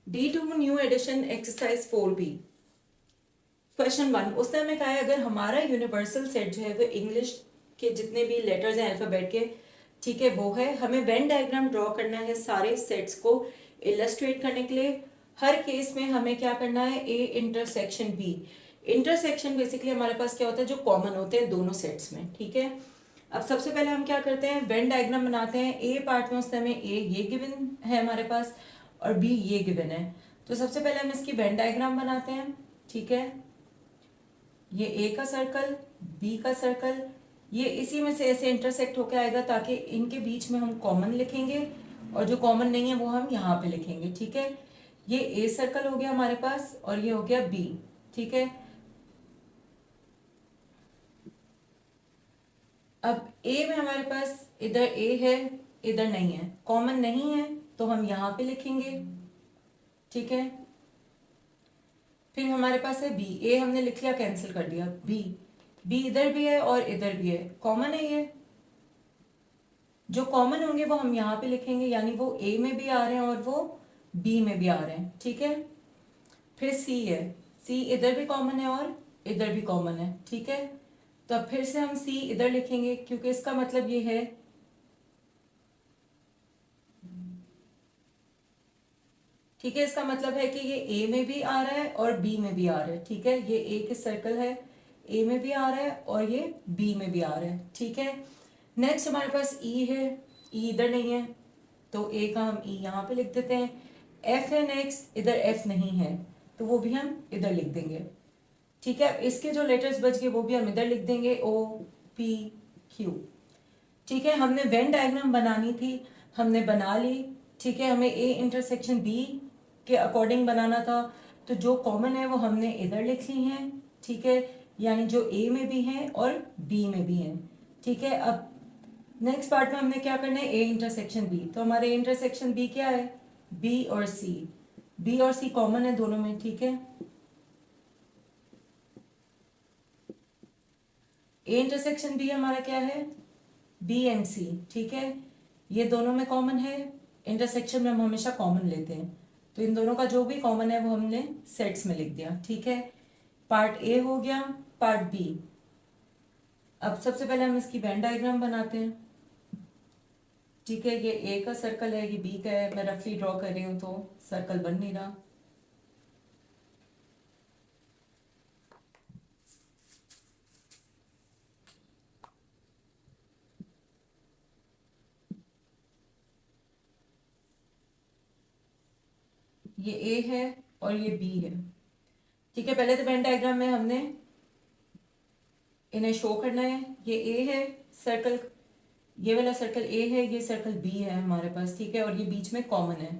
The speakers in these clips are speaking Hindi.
D2 new addition exercise 4B। Question 1, उसने हमें कहा है अगर हमारा यूनिवर्सल सेट जो है वो इंग्लिश के जितने भी लेटर्स हैं अल्फाबेट के, ठीक है, वो है, हमें वेन डायग्राम ड्रॉ करना है सारे सेट्स को इलस्ट्रेट करने के लिए। हर केस में हमें क्या करना है, A intersection B. Intersection basically हमारे पास क्या होता है, जो कॉमन होते हैं दोनों सेट्स में, ठीक है। अब सबसे पहले हम क्या करते हैं, वेन डायग्राम बनाते हैं। ए पार्ट में उस समय ए ये गिवन है हमारे पास और बी ये गिवन है, तो सबसे पहले हम इसकी वेन डायग्राम बनाते हैं, ठीक है। ये ए का सर्कल, बी का सर्कल, ये इसी में से ऐसे इंटरसेक्ट होकर आएगा ताकि इनके बीच में हम कॉमन लिखेंगे और जो कॉमन नहीं है वो हम यहाँ पे लिखेंगे, ठीक है। ये ए सर्कल हो गया हमारे पास और ये हो गया बी, ठीक है। अब ए में हमारे पास इधर ए है, इधर नहीं है, कॉमन नहीं है, तो हम यहाँ पे लिखेंगे, ठीक है। फिर हमारे पास है बी, ए हमने लिख लिया, कैंसिल कर दिया, बी, बी इधर भी है और इधर भी है, कॉमन है ये, जो कॉमन होंगे वो हम यहाँ पे लिखेंगे, यानी वो ए में भी आ रहे हैं और वो बी में भी आ रहे हैं, ठीक है। फिर सी है, सी इधर भी कॉमन है और इधर भी कॉमन है, ठीक है। तो अब फिर से हम सी इधर लिखेंगे क्योंकि इसका मतलब ये है, ठीक है, इसका मतलब है कि ये ए में भी आ रहा है और बी में भी आ रहा है, ठीक है। ये ए के सर्कल है, ए में भी आ रहा है और ये बी में भी आ रहा है, ठीक है। नेक्स्ट हमारे पास ई है, ई इधर नहीं है तो ए का हम ई यहाँ पे लिख देते हैं। एफ है नेक्स्ट, इधर एफ नहीं है तो वो भी हम इधर लिख देंगे, ठीक है। इसके जो लेटर्स बच गए वो भी हम इधर लिख देंगे, ओ पी क्यू, ठीक है। हमने वेन डायग्राम बनानी थी, हमने बना ली, ठीक है। हमें ए इंटरसेक्शन बी के अकॉर्डिंग बनाना था, तो जो कॉमन है वो हमने इधर लिख ली हैं, ठीक है, यानी जो ए में भी हैं और बी में भी हैं, ठीक है। अब नेक्स्ट पार्ट में हमने क्या करना है, ए इंटरसेक्शन बी, तो हमारे इंटरसेक्शन बी क्या है, बी और सी, बी और सी कॉमन है दोनों में, ठीक है। ए इंटरसेक्शन बी हमारा क्या है, बी एंड सी, ठीक है, ये दोनों में कॉमन है। इंटरसेक्शन में हम हमेशा कॉमन लेते हैं, तो इन दोनों का जो भी कॉमन है वो हमने सेट्स में लिख दिया, ठीक है। पार्ट ए हो गया, पार्ट बी। अब सबसे पहले हम इसकी वेन डायग्राम बनाते हैं, ठीक है। ये ए का सर्कल है, ये बी का है, मैं रफली ड्रॉ कर रही हूँ तो सर्कल बन नहीं रहा। ये ए है और ये बी है, ठीक है। पहले तो वेन डायग्राम में हमने इन्हें शो करना है। ये ए है सर्कल, ये वाला सर्कल ए है, ये सर्कल बी है हमारे पास, ठीक है, और ये बीच में कॉमन है।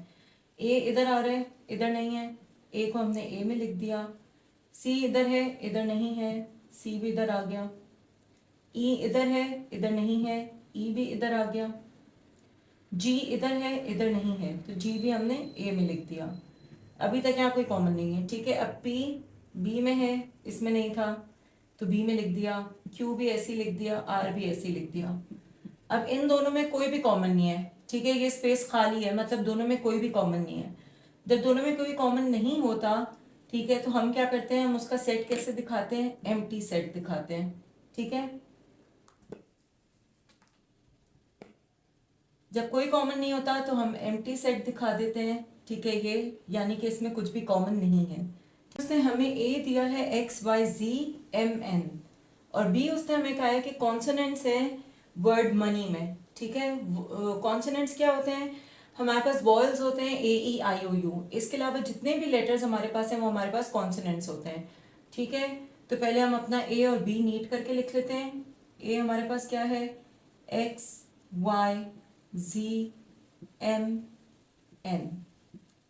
ए इधर आ रहा है, इधर नहीं है, ए को हमने ए में लिख दिया। सी इधर है, इधर नहीं है, सी भी इधर आ गया। ई इधर है, इधर नहीं है, ई भी इधर आ गया। जी इधर है, इधर नहीं है, तो जी भी हमने ए में लिख दिया। अभी तक यहाँ कोई कॉमन नहीं है, ठीक है। अब पी बी में है, इसमें नहीं था तो बी में लिख दिया। क्यू भी ऐसे ही लिख दिया, आर भी ऐसे ही लिख दिया। अब इन दोनों में कोई भी कॉमन नहीं है, ठीक है, ये स्पेस खाली है, मतलब दोनों में कोई भी कॉमन नहीं है। जब दोनों में कोई कॉमन नहीं होता, ठीक है, तो हम क्या करते हैं, हम उसका सेट कैसे दिखाते हैं, एम्प्टी सेट दिखाते हैं, ठीक है। जब कोई कॉमन नहीं होता तो हम एम्प्टी सेट दिखा देते हैं, ठीक है, ये यानी कि इसमें कुछ भी कॉमन नहीं है। तो उसने हमें ए दिया है x y z m n, और बी उसने हमें कहा है कि कॉन्सोनेंट्स हैं वर्ड मनी में, ठीक है। कॉन्सोनेंट्स क्या होते हैं, हमारे पास वॉयल्स होते हैं ए ई आई ओ यू, इसके अलावा जितने भी लेटर्स हमारे पास हैं वो हमारे पास कॉन्सोनेंट्स होते हैं, ठीक है। तो पहले हम अपना ए और बी नीट करके लिख लेते हैं। ए हमारे पास क्या है, x y z m n,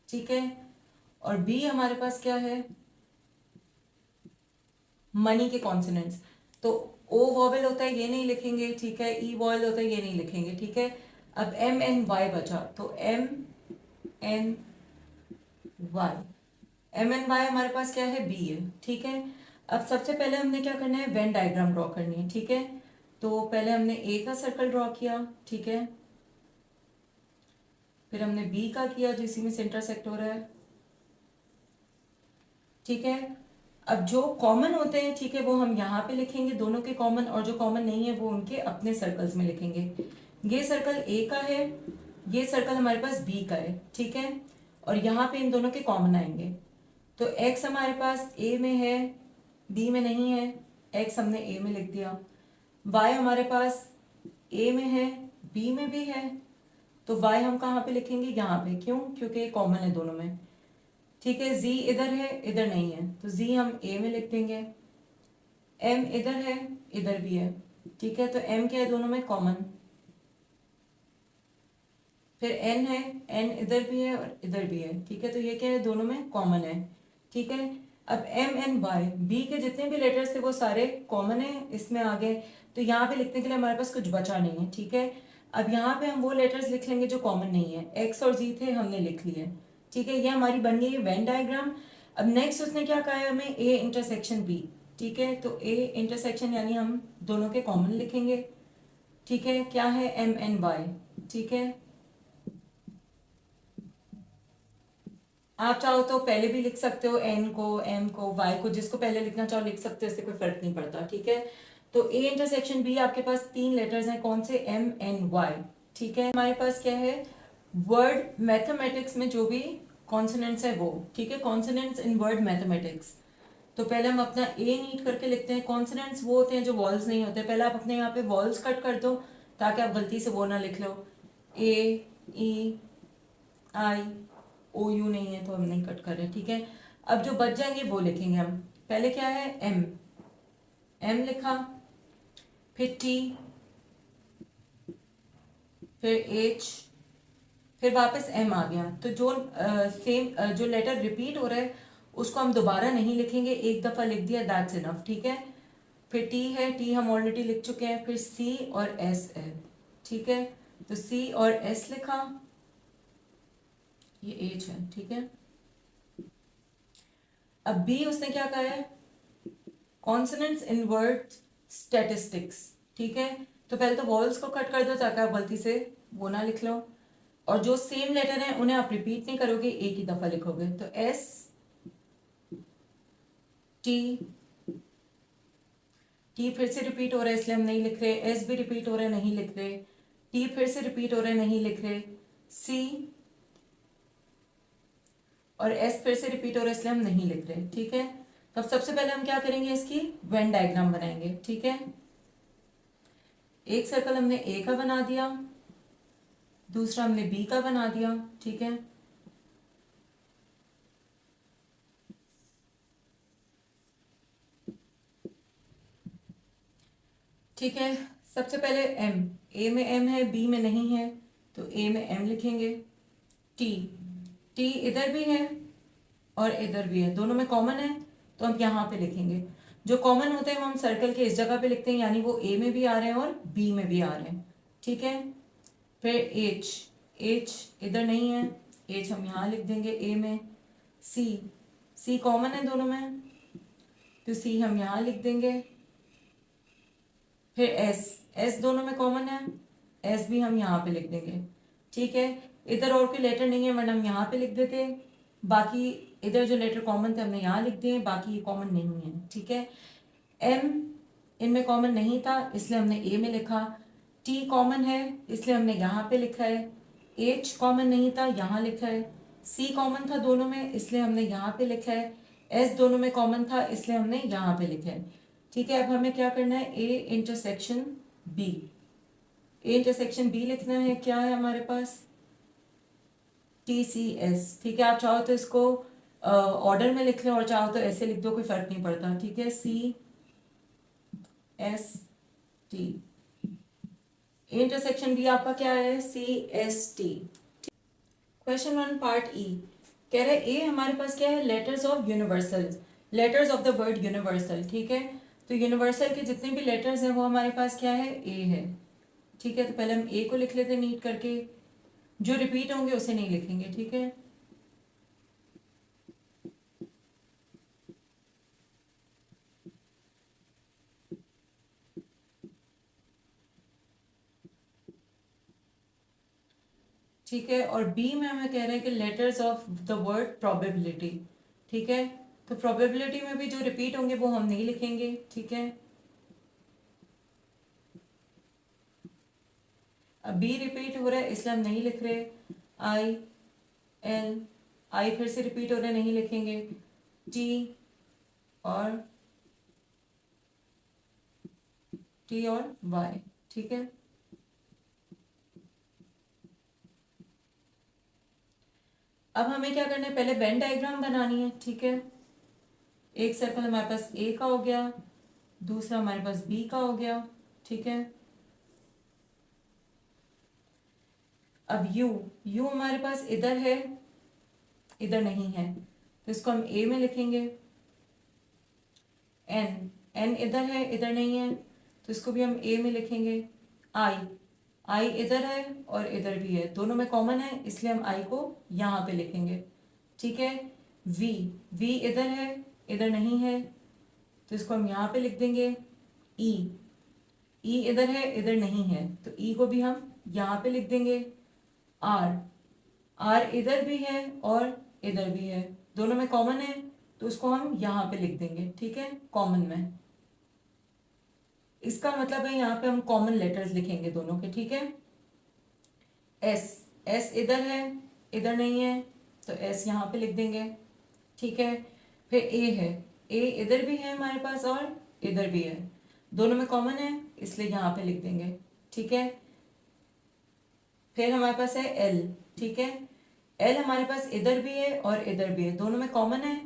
ठीक है। और बी हमारे पास क्या है, मनी के कॉन्सोनेंट्स, तो ओ वॉवेल होता है ये नहीं लिखेंगे, ठीक है, ई वॉवेल होता है ये नहीं लिखेंगे, ठीक है। अब एम एन वाई बचा, तो m n y, m n y हमारे पास क्या है, बी है, ठीक है। अब सबसे पहले हमने क्या करना है, वेन डायग्राम ड्रॉ करनी है, ठीक है। तो पहले हमने ए का सर्कल ड्रॉ किया, ठीक है, फिर हमने बी का किया जो इसी में से इंटरसेक्ट हो रहा है, ठीक है। अब जो कॉमन होते हैं, ठीक है, वो हम यहाँ पे लिखेंगे दोनों के कॉमन, और जो कॉमन नहीं है वो उनके अपने सर्कल्स में लिखेंगे। ये सर्कल ए का है, ये सर्कल हमारे पास बी का है, ठीक है, और यहाँ पे इन दोनों के कॉमन आएंगे। तो एक्स हमारे पास ए में है, बी में नहीं है, एक्स हमने ए में लिख दिया। वाई हमारे पास ए में है, बी में भी है, तो वाई हम कहाँ पे लिखेंगे, यहाँ पे। क्यों? क्योंकि ये कॉमन है दोनों में। ठीक है, जी इधर है, इधर नहीं है, तो जी हम ए में लिख देंगे। एम इधर है, इधर भी है, ठीक है, तो एम क्या है, दोनों में कॉमन। फिर एन है, एन इधर भी है और इधर भी है, ठीक है, तो ये क्या है, दोनों में कॉमन है, ठीक है। अब एम एन वाई, बी के जितने भी लेटर्स थे वो सारे कॉमन है, इसमें आ गए, तो यहाँ पे लिखने के लिए हमारे पास कुछ बचा नहीं है, ठीक है। अब यहाँ पे हम वो लेटर्स लिख लेंगे जो कॉमन नहीं है, एक्स और जी थे, हमने लिख लिए, ठीक है, ये हमारी बन गई वेन डायग्राम। अब नेक्स्ट उसने क्या कहा है हमें, ए इंटरसेक्शन बी, ठीक है, तो ए इंटरसेक्शन यानी हम दोनों के कॉमन लिखेंगे, ठीक है, क्या है, एम एन वाई, ठीक है। आप चाहो तो पहले भी लिख सकते हो, एन को, एम को, वाई को, जिसको पहले लिखना चाहो लिख सकते हो, इससे कोई फर्क नहीं पड़ता, ठीक है। तो ए इंटरसेक्शन बी, आपके पास 3 लेटर्स हैं, कौन से, एम एन वाई, ठीक है। हमारे पास क्या है, वर्ड मैथमेटिक्स में जो भी कॉन्सोनेंट्स है वो, ठीक है, कॉन्सोनेंट्स इन वर्ड मैथमेटिक्स। तो पहले हम अपना ए नीट करके लिखते हैं। कॉन्सोनेंट्स वो होते हैं जो वॉल्स नहीं होते, पहले आप अपने यहाँ पे वॉल्स कट कर दो ताकि आप गलती से वो ना लिख लो, ए, ई, आई, ओ यू नहीं है तो हम नहीं कट कर रहे, ठीक है। अब जो बच जाएंगे वो लिखेंगे हम। पहले क्या है, एम, एम लिखा, फिर टी, फिर एच, फिर वापस एम आ गया। तो जो सेम जो लेटर रिपीट हो रहा है उसको हम दोबारा नहीं लिखेंगे, एक दफा लिख दिया, दैट्स इनफ, ठीक है। फिर टी है, टी हम ऑलरेडी लिख चुके हैं, फिर सी और एस है, ठीक है, तो सी और एस लिखा, ये एच है, ठीक है। अब बी उसने क्या कहा है, कॉन्सोनेंट्स इन वर्ड स्टैटिस्टिक्स, ठीक है, तो पहले तो वॉल्स को कट कर दो ताकि आप गलती से वो ना लिख लो, और जो सेम लेटर हैं उन्हें आप रिपीट नहीं करोगे, एक ही दफा लिखोगे। तो एस टी, टी फिर से रिपीट हो रहा है इसलिए हम नहीं लिख रहे, एस भी रिपीट हो रहा है नहीं लिख रहे, टी फिर से रिपीट हो रहा है नहीं लिख रहे, सी और एस फिर से रिपीट हो रहा है इसलिए हम नहीं लिख रहे, ठीक है। तो अब सबसे पहले हम क्या करेंगे, इसकी वेन डायग्राम बनाएंगे, ठीक है। एक सर्कल हमने ए का बना दिया, दूसरा हमने बी का बना दिया, ठीक है। ठीक है, सबसे पहले एम, ए में एम है, बी में नहीं है, तो ए में एम लिखेंगे। टी, टी इधर भी है और इधर भी है, दोनों में कॉमन है, तो हम यहाँ पे लिखेंगे। जो कॉमन होते हैं वो हम सर्कल के इस जगह पे लिखते हैं, यानी वो ए में भी आ रहे हैं और बी में भी आ रहे हैं, ठीक है। फिर एच, एच इधर नहीं है, एच हम यहाँ लिख देंगे ए में। सी, सी कॉमन है दोनों में, तो सी हम यहाँ लिख देंगे। फिर एस, एस दोनों में कॉमन है, एस भी हम यहाँ पे लिख देंगे, ठीक है। इधर और कोई लेटर नहीं है वरना हम यहाँ पे लिख देते, बाकी इधर जो लेटर कॉमन थे हमने यहाँ लिख दिए, बाकी ये कॉमन नहीं है, ठीक है। एम इनमें कॉमन नहीं था इसलिए हमने ए में लिखा, टी कॉमन है इसलिए हमने यहाँ पे लिखा है, एच कॉमन नहीं था यहाँ लिखा है, सी कॉमन था दोनों में इसलिए हमने यहाँ पे लिखा है, एस दोनों में कॉमन था इसलिए हमने यहाँ पे लिखा है, ठीक है। अब हमें क्या करना है, A intersection B, A intersection B लिखना है, क्या है हमारे पास, टी सी एस, ठीक है। आप चाहो तो इसको ऑर्डर में लिख लो और चाहो तो ऐसे लिख दो, कोई फर्क नहीं पड़ता, ठीक है। C S T, intersection B आपका क्या है, C S T. Question 1 part E, कह रहे ए हमारे पास क्या है, letters of universal, letters of the word universal, ठीक है। तो यूनिवर्सल के जितने भी लेटर्स हैं वो हमारे पास क्या है, ए है, ठीक है। तो पहले हम ए को लिख लेते हैं नीट करके, जो रिपीट होंगे उसे नहीं लिखेंगे, ठीक है। ठीक है, और बी में हमें कह रहे हैं कि letters of the word probability, ठीक है। तो प्रोबेबिलिटी में भी जो रिपीट होंगे वो हम नहीं लिखेंगे, ठीक है। अब बी रिपीट हो रहा है इसलिए हम नहीं लिख रहे। आई एल, आई फिर से रिपीट हो रहा है, नहीं लिखेंगे। टी और वाई, ठीक है। अब हमें क्या करना है, पहले वेन डायग्राम बनानी है, ठीक है। एक सर्कल हमारे पास ए का हो गया, दूसरा हमारे पास बी का हो गया, ठीक है। अब यू, यू हमारे पास इधर है, इधर नहीं है, तो इसको हम ए में लिखेंगे। एन, एन इधर है, इधर नहीं है, तो इसको भी हम ए में लिखेंगे। आई, आई इधर है और इधर भी है, दोनों में कॉमन है इसलिए हम आई को यहाँ पे लिखेंगे, ठीक है। वी, वी इधर है, इधर नहीं है, तो इसको हम यहाँ पे लिख देंगे। ई, ई इधर है, इधर नहीं है, तो ई को भी हम यहाँ पे लिख देंगे। आर, आर इधर भी है और इधर भी है, दोनों में कॉमन है, तो उसको हम यहाँ पे लिख देंगे, ठीक है, कॉमन में। इसका मतलब है यहाँ पे हम कॉमन लेटर्स लिखेंगे दोनों के, ठीक है। एस, एस इधर है, इधर नहीं है, तो एस यहाँ पे लिख देंगे, ठीक है। फिर ए है, ए इधर भी है हमारे पास और इधर भी है, दोनों में कॉमन है इसलिए यहाँ पे लिख देंगे, ठीक है। फिर हमारे पास है एल, ठीक है। एल हमारे पास इधर भी है और इधर भी है, दोनों में कॉमन है,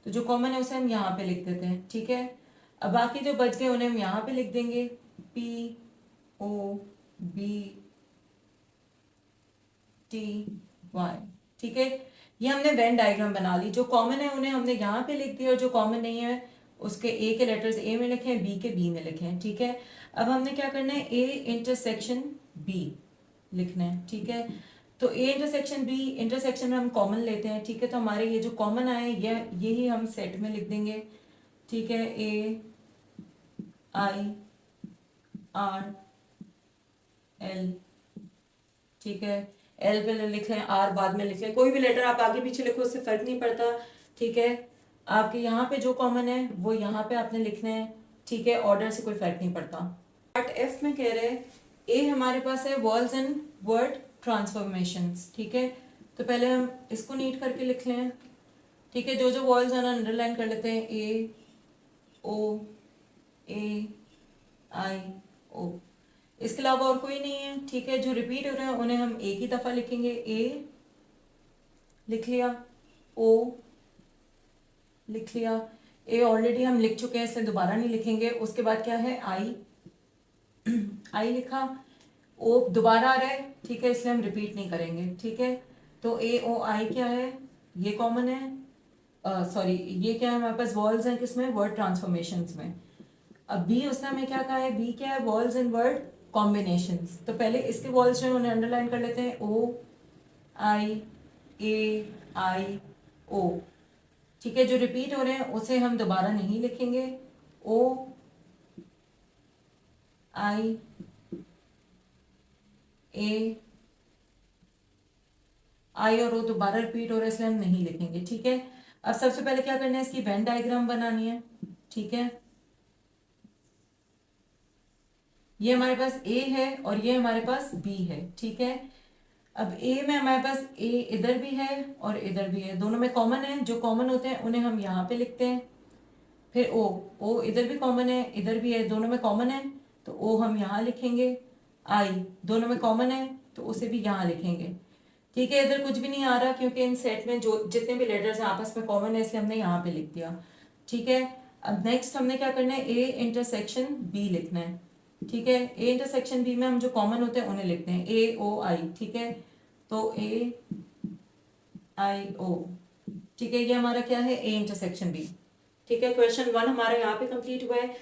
तो जो कॉमन है उसे हम यहाँ पे लिख देते हैं, ठीक है। अब बाकी जो बच गए उन्हें हम यहाँ पे लिख देंगे। P O B T Y, ठीक है। ये हमने वेन डायग्राम बना ली, जो कॉमन है उन्हें हमने यहाँ पे लिख दिया और जो कॉमन नहीं है उसके ए के लेटर्स ए में लिखे हैं, बी के बी में लिखे हैं, ठीक है। अब हमने क्या करना है, ए इंटरसेक्शन बी लिखना है, ठीक है। तो ए इंटरसेक्शन बी, इंटरसेक्शन में हम कॉमन लेते हैं, ठीक है। तो हमारे ये जो कॉमन आए यही हम सेट में लिख देंगे, ठीक है। ए आई आर एल, ठीक है। एल पे लिख लें, आर बाद में लिख लें, कोई भी लेटर आप आगे पीछे लिखो उससे फर्क नहीं पड़ता, ठीक है। आपके यहाँ पे जो कॉमन है वो यहाँ पे आपने लिखना है, ठीक है, ऑर्डर से कोई फर्क नहीं पड़ता। पार्ट एफ में कह रहे हैं ए हमारे पास है वॉल्स एंड वर्ड ट्रांसफॉर्मेशंस, ठीक है। तो पहले हम इसको नीट करके लिख लें, ठीक है। जो जो वॉल्स हैं अंडरलाइन कर लेते हैं, ए ओ ए आई ओ, इसके अलावा और कोई नहीं है, ठीक है। जो रिपीट हो रहे हैं उन्हें हम एक ही दफा लिखेंगे, ए लिख लिया, ओ लिख लिया, ए ऑलरेडी हम लिख चुके हैं इसलिए दोबारा नहीं लिखेंगे। उसके बाद क्या है, आई, आई लिखा, ओ दोबारा आ रहा है, ठीक है, इसलिए हम रिपीट नहीं करेंगे, ठीक है। तो ए ओ आई क्या है, ये कॉमन है, सॉरी ये क्या है हमारे पास, वॉल्स हैं किसमें, वर्ड ट्रांसफॉर्मेशंस में। अब बी उसने हमें क्या कहा है, बी क्या है, वॉल्स एंड वर्ड कॉम्बिनेशंस। तो पहले इसके वॉल्स जो है उन्हें अंडरलाइन कर लेते हैं, ओ आई ए आई ओ, ठीक है। जो रिपीट हो रहे हैं उसे हम दोबारा नहीं लिखेंगे, ओ आई ए आई और ओ दोबारा रिपीट हो रहा है इसलिए हम नहीं लिखेंगे, ठीक है। अब सबसे पहले क्या करना है, इसकी वेन डायग्राम बनानी है, ठीक है। ये हमारे पास ए है और ये हमारे पास बी है, ठीक है। अब ए में हमारे पास ए इधर भी है और इधर भी है, दोनों में कॉमन है, जो कॉमन होते हैं उन्हें हम यहाँ पे लिखते हैं। फिर ओ, ओ इधर भी कॉमन है, इधर भी है, दोनों में कॉमन है, तो ओ हम यहाँ लिखेंगे। आई, दोनों में कॉमन है तो उसे भी यहाँ लिखेंगे, ठीक है। इधर कुछ भी नहीं आ रहा क्योंकि इन सेट में जो जितने भी लेटर्स हैं आपस में कॉमन है इसलिए हमने यहाँ पे लिख दिया, ठीक है। अब नेक्स्ट हमने क्या करना है, ए इंटरसेक्शन बी लिखना है, ठीक है। ए इंटरसेक्शन बी में हम जो कॉमन होते हैं उन्हें लिखते हैं, ए ओ आई, ठीक है। तो ए आई ओ, ठीक है, ये हमारा क्या है, ए इंटरसेक्शन बी, ठीक है। क्वेश्चन 1 हमारा यहाँ पे कंप्लीट हुआ है।